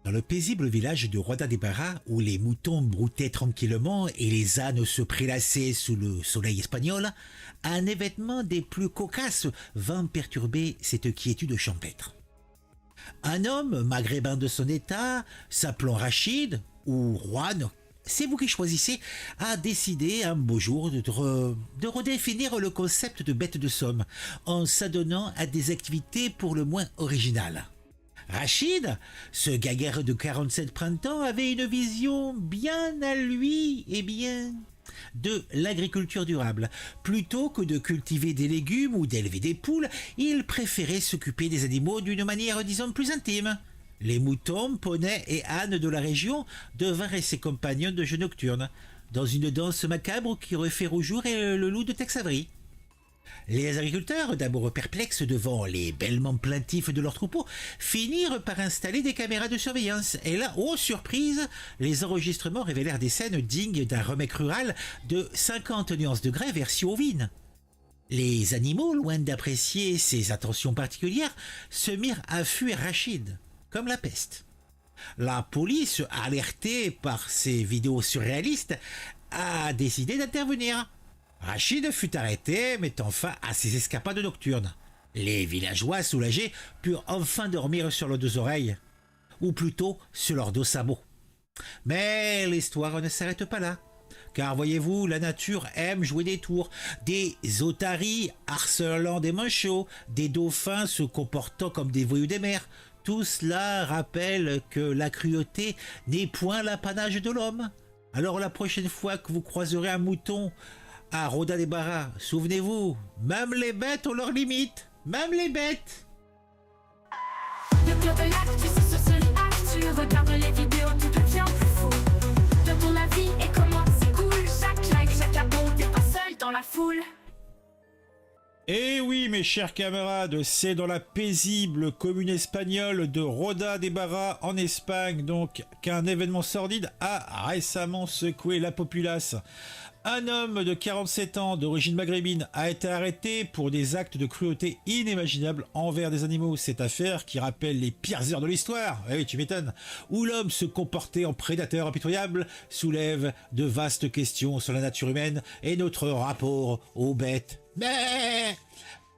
Dans le paisible village de Roda de Barra, où les moutons broutaient tranquillement et les ânes se prélassaient sous le soleil espagnol, un événement des plus cocasses vint perturber cette quiétude champêtre. Un homme maghrébin de son état, s'appelant Rachid, ou Juan, c'est vous qui choisissez, a décidé un beau jour de redéfinir le concept de bête de somme en s'adonnant à des activités pour le moins originales. Rachid, ce gaguerre de 47 printemps, avait une vision bien à lui et bien de l'agriculture durable. Plutôt que de cultiver des légumes ou d'élever des poules, il préférait s'occuper des animaux d'une manière, disons, plus intime. Les moutons, poneys et ânes de la région devinrent ses compagnons de jeu nocturne, dans une danse macabre qui refait rougir le loup de Tex Avery. Les agriculteurs, d'abord perplexes devant les bêlements plaintifs de leurs troupeaux, finirent par installer des caméras de surveillance. Et là, oh surprise, les enregistrements révélèrent des scènes dignes d'un remake rural de 50 nuances de grès version ovine. Les animaux, loin d'apprécier ces attentions particulières, se mirent à fuir Rachid, comme la peste. La police, alertée par ces vidéos surréalistes, a décidé d'intervenir. Rachid fut arrêté, mettant fin à ses escapades nocturnes. Les villageois, soulagés, purent enfin dormir sur leurs deux oreilles, ou plutôt sur leurs deux sabots. Mais l'histoire ne s'arrête pas là, car voyez-vous, la nature aime jouer des tours, des otaries harcelant des manchots, des dauphins se comportant comme des voyous des mers. Tout cela rappelle que la cruauté n'est point l'apanage de l'homme. Alors la prochaine fois que vous croiserez un mouton à Roda de Barra, souvenez-vous, même les bêtes ont leurs limites. Même les bêtes. Le club de l'actu, c'est sur Actu. Regarde les vidéos, tout devient plus fou. De ton avis et comment c'est cool. Chaque like, chaque abon, t'es pas seul dans la foule. Eh oui, mes chers camarades, c'est dans la paisible commune espagnole de Roda de Barra, en Espagne, donc, qu'un événement sordide a récemment secoué la populace. Un homme de 47 ans d'origine maghrébine a été arrêté pour des actes de cruauté inimaginables envers des animaux. Cette affaire, qui rappelle les pires heures de l'histoire, eh oui tu m'étonnes, où l'homme se comportait en prédateur impitoyable, soulève de vastes questions sur la nature humaine et notre rapport aux bêtes. Mais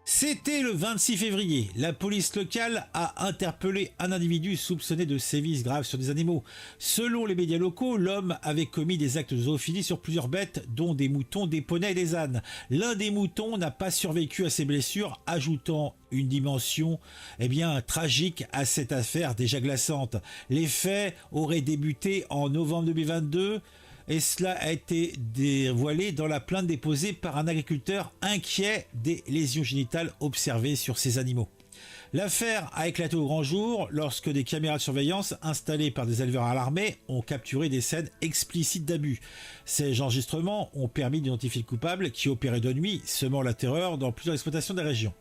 c'était le 26 février. La police locale a interpellé un individu soupçonné de sévices graves sur des animaux. Selon les médias locaux, l'homme avait commis des actes de zoophilie sur plusieurs bêtes, dont des moutons, des poneys et des ânes. L'un des moutons n'a pas survécu à ses blessures, ajoutant une dimension tragique à cette affaire déjà glaçante. Les faits auraient débuté en novembre 2022. Et cela a été dévoilé dans la plainte déposée par un agriculteur inquiet des lésions génitales observées sur ces animaux. L'affaire a éclaté au grand jour lorsque des caméras de surveillance installées par des éleveurs alarmés ont capturé des scènes explicites d'abus. Ces enregistrements ont permis d'identifier le coupable qui opérait de nuit, semant la terreur dans plusieurs exploitations de la région.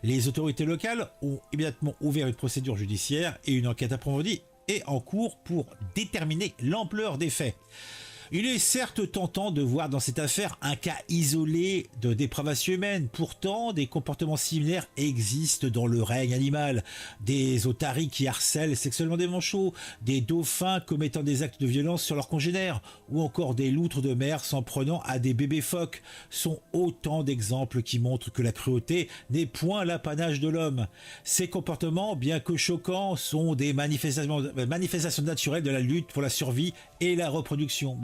Les autorités locales ont immédiatement ouvert une procédure judiciaire et une enquête approfondie est en cours pour déterminer l'ampleur des faits. Il est certes tentant de voir dans cette affaire un cas isolé de dépravation humaine. Pourtant, des comportements similaires existent dans le règne animal. Des otaries qui harcèlent sexuellement des manchots, des dauphins commettant des actes de violence sur leurs congénères, ou encore des loutres de mer s'en prenant à des bébés phoques, sont autant d'exemples qui montrent que la cruauté n'est point l'apanage de l'homme. Ces comportements, bien que choquants, sont des manifestations naturelles de la lutte pour la survie et la reproduction.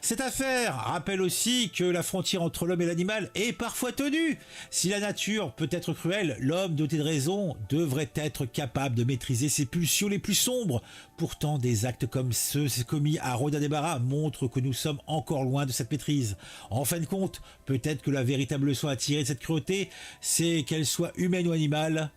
Cette affaire rappelle aussi que la frontière entre l'homme et l'animal est parfois tenue. Si la nature peut être cruelle, l'homme doté de raison devrait être capable de maîtriser ses pulsions les plus sombres. Pourtant, des actes comme ceux commis à Roda de Barra montrent que nous sommes encore loin de cette maîtrise. En fin de compte, peut-être que la véritable leçon à tirer de cette cruauté, c'est qu'elle soit humaine ou animale.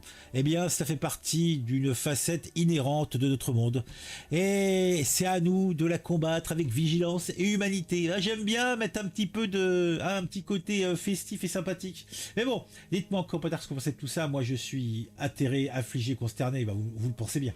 Ça fait partie d'une facette inhérente de notre monde. Et c'est à nous de la combattre avec vigilance et humanité. J'aime bien mettre un petit côté festif et sympathique. Mais bon, dites-moi en commentaire ce que vous pensez de tout ça. Moi, je suis atterré, affligé, consterné. Vous le pensez bien.